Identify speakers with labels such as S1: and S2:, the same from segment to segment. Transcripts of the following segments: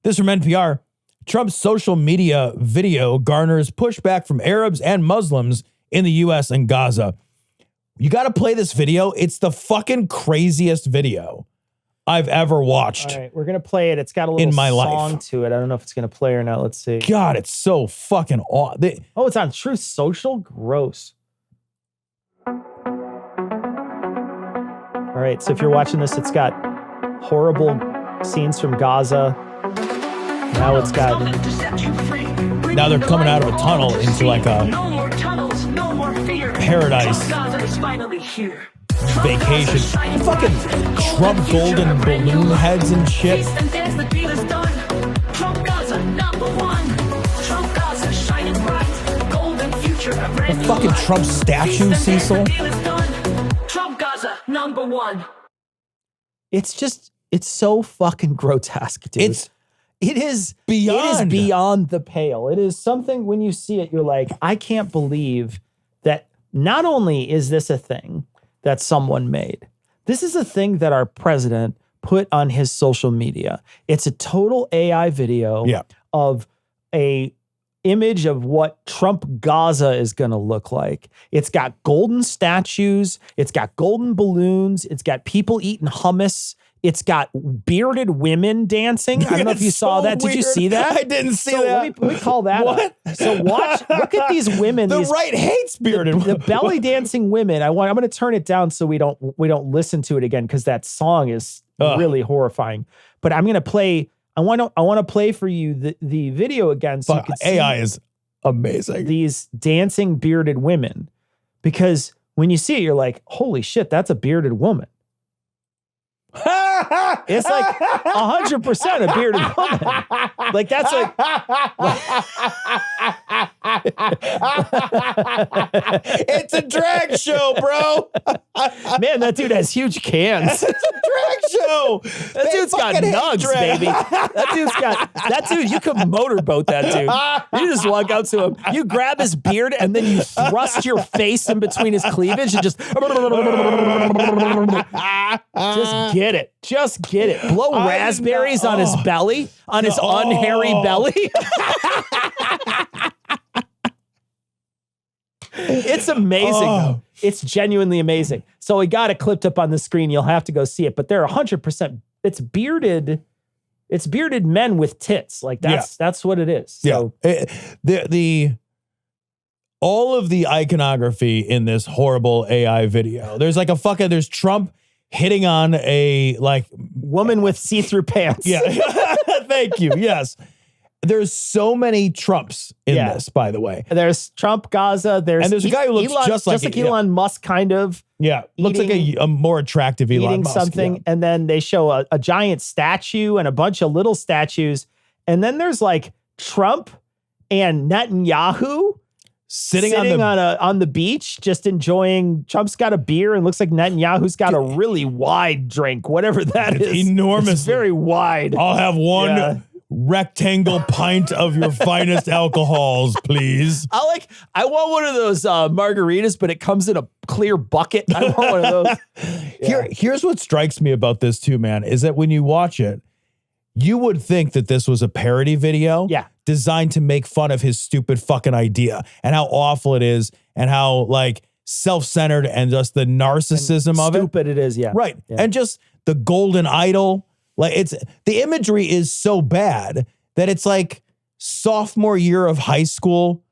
S1: This from NPR. Trump's social media video garners pushback from Arabs and Muslims in the U.S. and Gaza. You got to play this video. It's the fucking craziest video I've ever watched.
S2: All right, we're going to play it. It's got a little song to it. I don't know if it's going to play or not. Let's see.
S1: God, it's so fucking aw.
S2: Oh, it's on Truth Social? Gross. All right, so if you're watching this, it's got horrible scenes from Gaza. Now it's got...
S1: Now they're coming out of a tunnel into like a paradise vacation. Fucking Trump golden balloon heads and shit. The fucking Trump statue, Cecil.
S3: Trump Gaza, #1.
S2: It's so fucking grotesque, dude. It is beyond the pale. It is something when you see it, you're like, I can't believe that not only is this a thing that someone made, this is a thing that our president put on his social media. It's a total AI video of a image of what Trump Gaza is going to look like. It's got golden statues. It's got golden balloons. It's got people eating hummus. It's got bearded women dancing. I don't know if you saw that. Did you see that?
S1: I didn't see that.
S2: Let me call that up. So look at these women.
S1: The right hates bearded women.
S2: The belly dancing women. I'm going to turn it down so we don't listen to it again because that song is really horrifying. But I'm going to play. I want to play for you the video again so you can see
S1: AI is amazing.
S2: These dancing bearded women, because when you see it, you're like, holy shit, that's a bearded woman. It's like 100% a bearded woman. Like that's like
S1: it's a drag show, bro.
S2: Man, that dude has huge cans.
S1: It's a drag show.
S2: That dude's got nugs, baby. That dude, you could motorboat that dude. You just walk out to him, you grab his beard, and then you thrust your face in between his cleavage and just get it. Just get it. Blow raspberries on his belly, on his unhairy belly. It's amazing, though. It's genuinely amazing. So we got it clipped up on the screen. You'll have to go see it. But they're 100%. It's bearded men with tits. Like that's what it is. So
S1: all of the iconography in this horrible AI video. There's like there's Trump hitting on a
S2: woman with see-through pants.
S1: Yeah. Thank you. Yes. There's so many Trumps in this, by the way.
S2: There's Trump Gaza. There's
S1: a guy who looks just like
S2: Elon Musk, kind of.
S1: Yeah. Looks like a more attractive Elon Musk.
S2: Something. Yeah. And then they show a giant statue and a bunch of little statues. And then there's like Trump and Netanyahu sitting on the beach, just enjoying. Trump's got a beer and looks like Netanyahu's got a really wide drink, whatever that is.
S1: Enormous.
S2: It's very wide.
S1: I'll have one rectangle pint of your finest alcohols, please.
S2: I want one of those margaritas, but it comes in a clear bucket. I want one of those.
S1: Here's what strikes me about this too, man, is that when you watch it, you would think that this was a parody video designed to make fun of his stupid fucking idea and how awful it is and how like self-centered and just the narcissism of it.
S2: Stupid it is,
S1: Right. Yeah. And just the golden idol. Like the imagery is so bad that it's like sophomore year of high school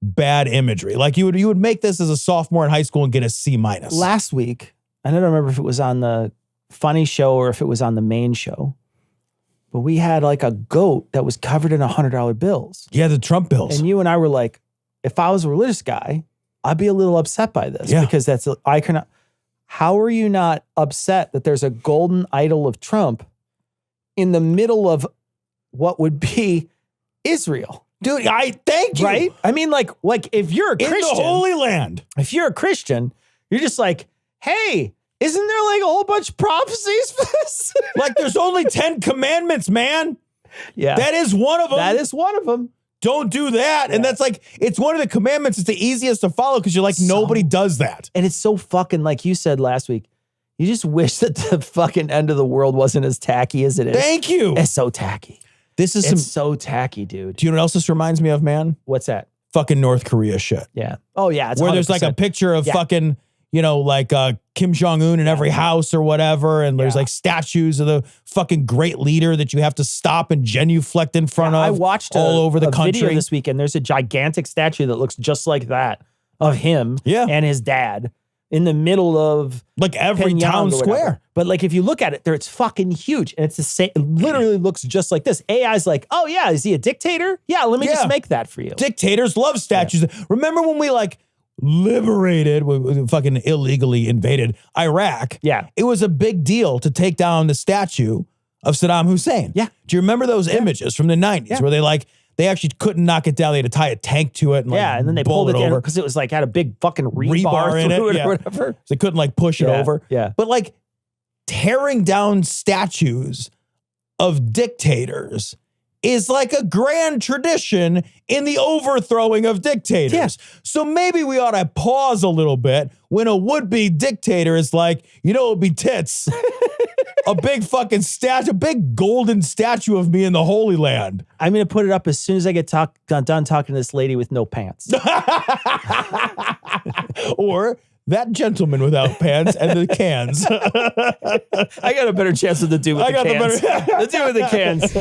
S1: bad imagery. Like you would make this as a sophomore in high school and get a C-.
S2: Last week, I don't remember if it was on the funny show or if it was on the main show, but we had like a goat that was covered in $100 bills.
S1: Yeah, the Trump bills.
S2: And you and I were like, if I was a religious guy, I'd be a little upset by this because that's an icon. How are you not upset that there's a golden idol of Trump in the middle of what would be Israel?
S1: Dude, I thank you.
S2: Right? I mean, like if you're a Christian.
S1: In the Holy Land.
S2: If you're a Christian, you're just like, hey, isn't there like a whole bunch of prophecies for this?
S1: Like there's only 10 commandments, man.
S2: Yeah.
S1: That is one of them.
S2: That is one of them.
S1: Don't do that. Yeah. And that's like, it's one of the commandments. It's the easiest to follow because you're like, nobody does that.
S2: And it's so fucking, like you said last week, you just wish that the fucking end of the world wasn't as tacky as it is.
S1: Thank you.
S2: It's so tacky.
S1: This is
S2: It's so tacky, dude.
S1: Do you know what else this reminds me of, man?
S2: What's that?
S1: Fucking North Korea shit.
S2: Yeah. Oh, yeah. It's
S1: where there's like a picture of fucking, you know, like Kim Jong-un in every house or whatever. And there's like statues of the fucking great leader that you have to stop and genuflect in front of.
S2: I watched
S1: all over the country
S2: video this weekend. There's a gigantic statue that looks just like that of him and his dad in the middle of
S1: like every town square.
S2: But like, if you look at it there, it's fucking huge. And it's the same, it literally looks just like this. AI's like, oh yeah, is he a dictator? Yeah, let me just make that for you.
S1: Dictators love statues. Remember when we like liberated, we fucking illegally invaded Iraq?
S2: Yeah.
S1: It was a big deal to take down the statue of Saddam Hussein.
S2: Yeah.
S1: Do you remember those images from the 90s where they actually couldn't knock it down. They had to tie a tank to it. And
S2: and then they pulled it over because it was like had a big fucking rebar
S1: in it
S2: or whatever.
S1: So they couldn't like push it over.
S2: Yeah.
S1: But like tearing down statues of dictators is like a grand tradition in the overthrowing of dictators.
S2: Yeah.
S1: So maybe we ought to pause a little bit when a would-be dictator is like, you know, it would be tits. A big fucking statue, a big golden statue of me in the Holy Land.
S2: I'm going to put it up as soon as I get done talking to this lady with no pants.
S1: Or that gentleman without pants and the cans.
S2: I got a better chance with the dude with the cans. The dude with the cans.